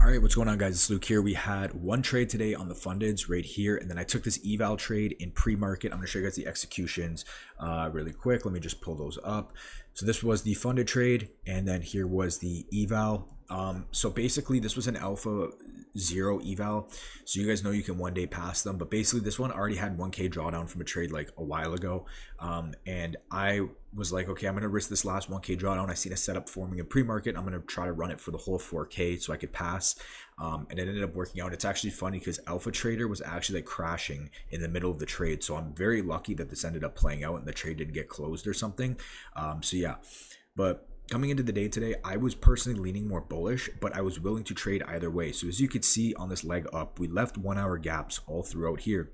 All right, what's going on, guys? It's Luke here. We had one trade today on the fundeds right here, and then I took this eval trade in pre-market. I'm going to show you guys the executions really quick. Let me just pull those up. So this was the funded trade, and then here was the eval. So basically, this was an alpha 0 eval. So you guys know you can one day pass them, but basically this one already had 1K drawdown from a trade like a while ago. And I was like, okay, I'm going to risk this last 1K drawdown. I seen a setup forming in pre-market. I'm going to try to run it for the whole 4K so I could pass. And it ended up working out. It's actually funny because Alpha Trader was actually like crashing in the middle of the trade. So I'm very lucky that this ended up playing out and the trade didn't get closed or something. So yeah, but coming into the day today, I was personally leaning more bullish, but I was willing to trade either way. So as you could see on this leg up, we left 1 hour gaps all throughout here.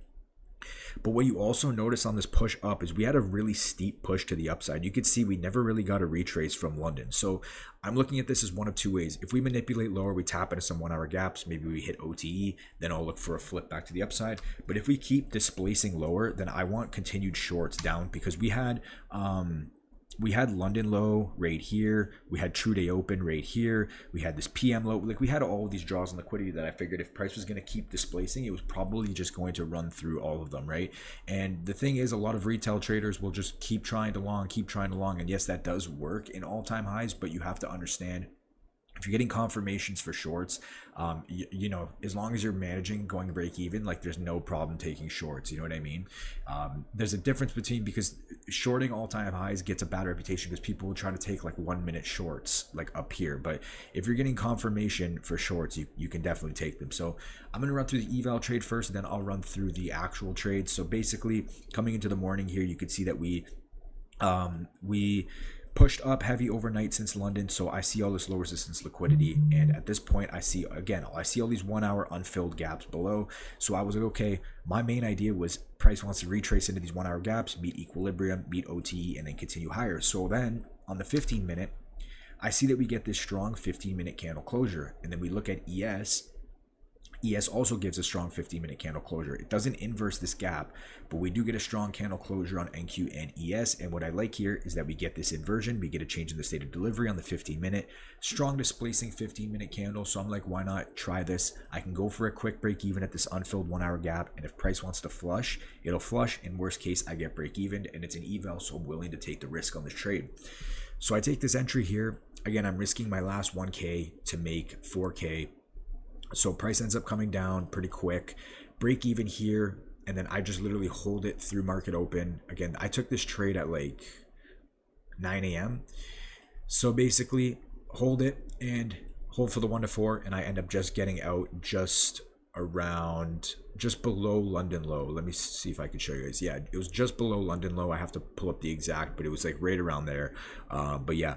But what you also notice on this push up is we had a really steep push to the upside. You could see we never really got a retrace from London. So I'm looking at this as one of two ways. If we manipulate lower, we tap into some 1 hour gaps, maybe we hit OTE, then I'll look for a flip back to the upside. But if we keep displacing lower, then I want continued shorts down because we had London low right here, we had true day open right here, we had this PM low, like we had all of these draws in liquidity that I figured if price was going to keep displacing, it was probably just going to run through all of them, right? And the thing is, a lot of retail traders will just keep trying to long, and yes, that does work in all-time highs, but you have to understand, if you're getting confirmations for shorts, you know, as long as you're managing going break even, like there's no problem taking shorts. You know what I mean? There's a difference between, because shorting all-time highs gets a bad reputation because people will try to take like 1 minute shorts like up here. But if you're getting confirmation for shorts, you can definitely take them. So I'm going to run through the eval trade first, and then I'll run through the actual trade. So basically coming into the morning here, you could see that we pushed up heavy overnight since London, so I see all this low resistance liquidity, and at this point I see all these 1 hour unfilled gaps below. So I was like, okay, my main idea was price wants to retrace into these 1 hour gaps, meet equilibrium, meet OTE, and then continue higher. So then on the 15-minute, I see that we get this strong 15-minute candle closure, and then we look at ES also gives a strong 15-minute candle closure. It doesn't inverse this gap, but we do get a strong candle closure on NQ and ES. And what I like here is that we get this inversion. We get a change in the state of delivery on the 15-minute. Strong displacing 15-minute candle. So I'm like, why not try this? I can go for a quick break even at this unfilled 1 hour gap. And if price wants to flush, it'll flush. In worst case, I get break even, and it's an eval, so I'm willing to take the risk on this trade. So I take this entry here. Again, I'm risking my last 1K to make 4K. So price ends up coming down pretty quick, break even here, and then I just literally hold it through market open. Again, I took this trade at like 9 a.m. So basically hold it and hold for the 1 to 4, and I end up just getting out just below London low. Let me see if I can show you guys. Yeah, it was just below London low. I have to pull up the exact, but it was like right around there. But yeah,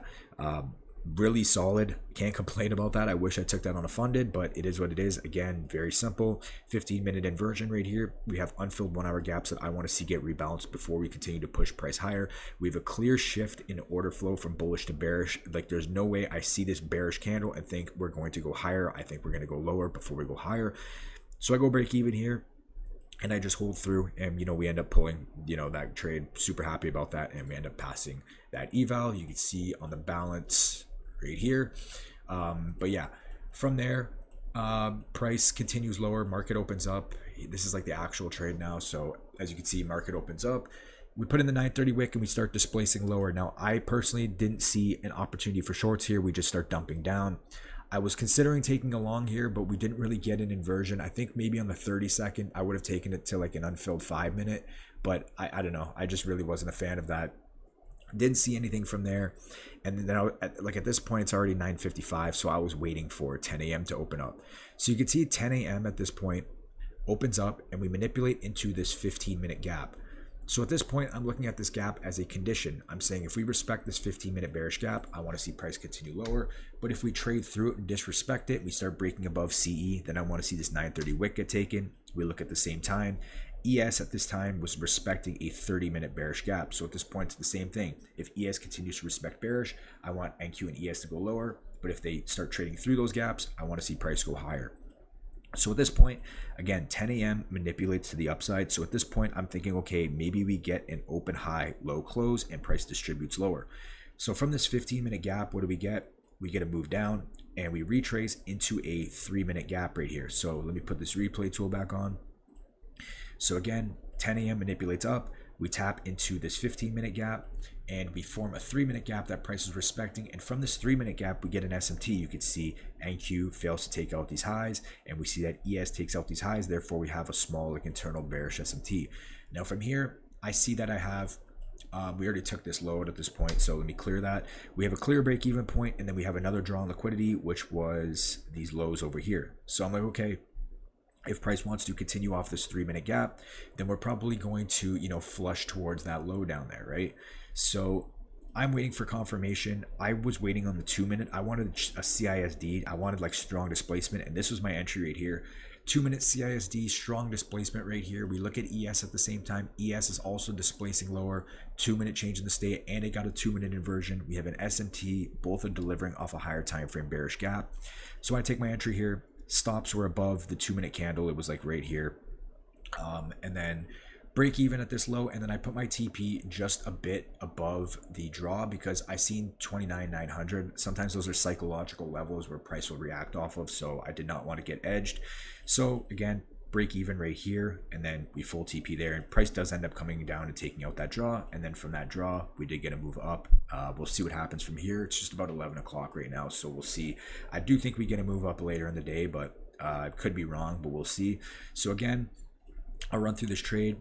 really solid. Can't complain about that. I wish I took that on a funded, but it is what it is. Again, very simple. 15-minute inversion right here. We have unfilled 1 hour gaps that I want to see get rebalanced before we continue to push price higher. We have a clear shift in order flow from bullish to bearish. Like there's no way I see this bearish candle and think we're going to go higher. I think we're going to go lower before we go higher. So I go break even here, and I just hold through, and we end up pulling that trade. Super happy about that, and we end up passing that eval. You can see on the balance right here. But yeah, from there, price continues lower, market opens up. This is like the actual trade now. So as you can see, market opens up. We put in the 930 wick and we start displacing lower. Now, I personally didn't see an opportunity for shorts here. We just start dumping down. I was considering taking a long here, but we didn't really get an inversion. I think maybe on the 30-second, I would have taken it to like an unfilled 5-minute, but I don't know. I just really wasn't a fan of that. Didn't see anything from there, and then at this point it's already 9:55, so I was waiting for 10 a.m. to open up. So you can see 10 a.m. at this point opens up, and we manipulate into this 15-minute gap. So at this point, I'm looking at this gap as a condition. I'm saying if we respect this 15-minute bearish gap, I want to see price continue lower. But if we trade through it and disrespect it, we start breaking above CE, then I want to see this 930 wick get taken. We look at the same time. ES at this time was respecting a 30-minute bearish gap. So at this point, it's the same thing. If ES continues to respect bearish, I want NQ and ES to go lower. But if they start trading through those gaps, I want to see price go higher. So at this point, again, 10 a.m. manipulates to the upside. So at this point, I'm thinking, okay, maybe we get an open high, low close, and price distributes lower. So from this 15-minute gap, what do we get? we get a move down, and we retrace into a 3-minute gap right here. So let me put this replay tool back on. So again, 10 a.m. manipulates up, we tap into this 15-minute gap, and we form a 3-minute gap that price is respecting. And from this 3-minute gap, we get an SMT. You can see NQ fails to take out these highs, and we see that ES takes out these highs. Therefore, we have a small like internal bearish SMT. Now from here, I see that I have we already took this low at this point, so let me clear that. We have a clear break-even point, and then we have another draw on liquidity, which was these lows over here. So I'm like, okay, if price wants to continue off this 3-minute gap, then we're probably going to, flush towards that low down there, right? So I'm waiting for confirmation. I was waiting on the 2-minute. I wanted a CISD. I wanted like strong displacement, and this was my entry right here. 2-minute CISD, strong displacement right here. We look at ES at the same time. ES is also displacing lower. 2-minute change in the state, and it got a 2-minute inversion. We have an SMT. Both are delivering off a higher time frame bearish gap. So I take my entry here. Stops were above the 2-minute candle. It was like right here. And then break even at this low, and then I put my TP just a bit above the draw because I seen 29,900. Sometimes those are psychological levels where price will react off of, so I did not want to get edged. So again, break even right here, and then we full TP there, and price does end up coming down and taking out that draw. And then from that draw, we did get a move up. We'll see what happens from here. It's just about 11 o'clock right now, so we'll see. I do think we get a move up later in the day, but I could be wrong, but we'll see. So again, I'll run through this trade.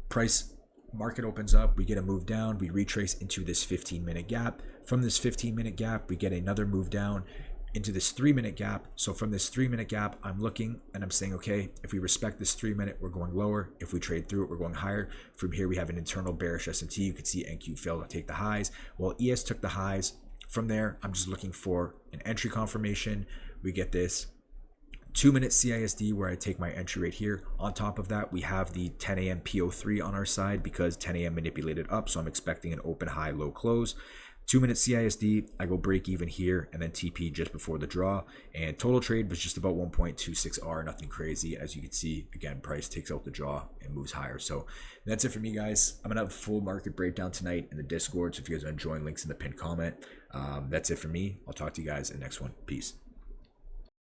Price market opens up, we get a move down, we retrace into this 15-minute gap. From this 15-minute gap, we get another move down into this 3-minute gap. So from this 3-minute gap, I'm looking and I'm saying, okay, if we respect this 3-minute, we're going lower. If we trade through it, we're going higher. From here, we have an internal bearish SMT. You can see NQ failed to take the highs, while ES took the highs. From there, I'm just looking for an entry confirmation. We get this 2-minute CISD where I take my entry right here. On top of that, we have the 10 a.m. PO3 on our side because 10 a.m. manipulated up, so I'm expecting an open high low close. 2-minute CISD, I go break even here and then TP just before the draw, and total trade was just about 1.26R, nothing crazy. As you can see, again, price takes out the draw and moves higher. So that's it for me, guys. I'm gonna have a full market breakdown tonight in the Discord, so if you guys want to join, links in the pinned comment. That's it for me. I'll talk to you guys in the next one. Peace.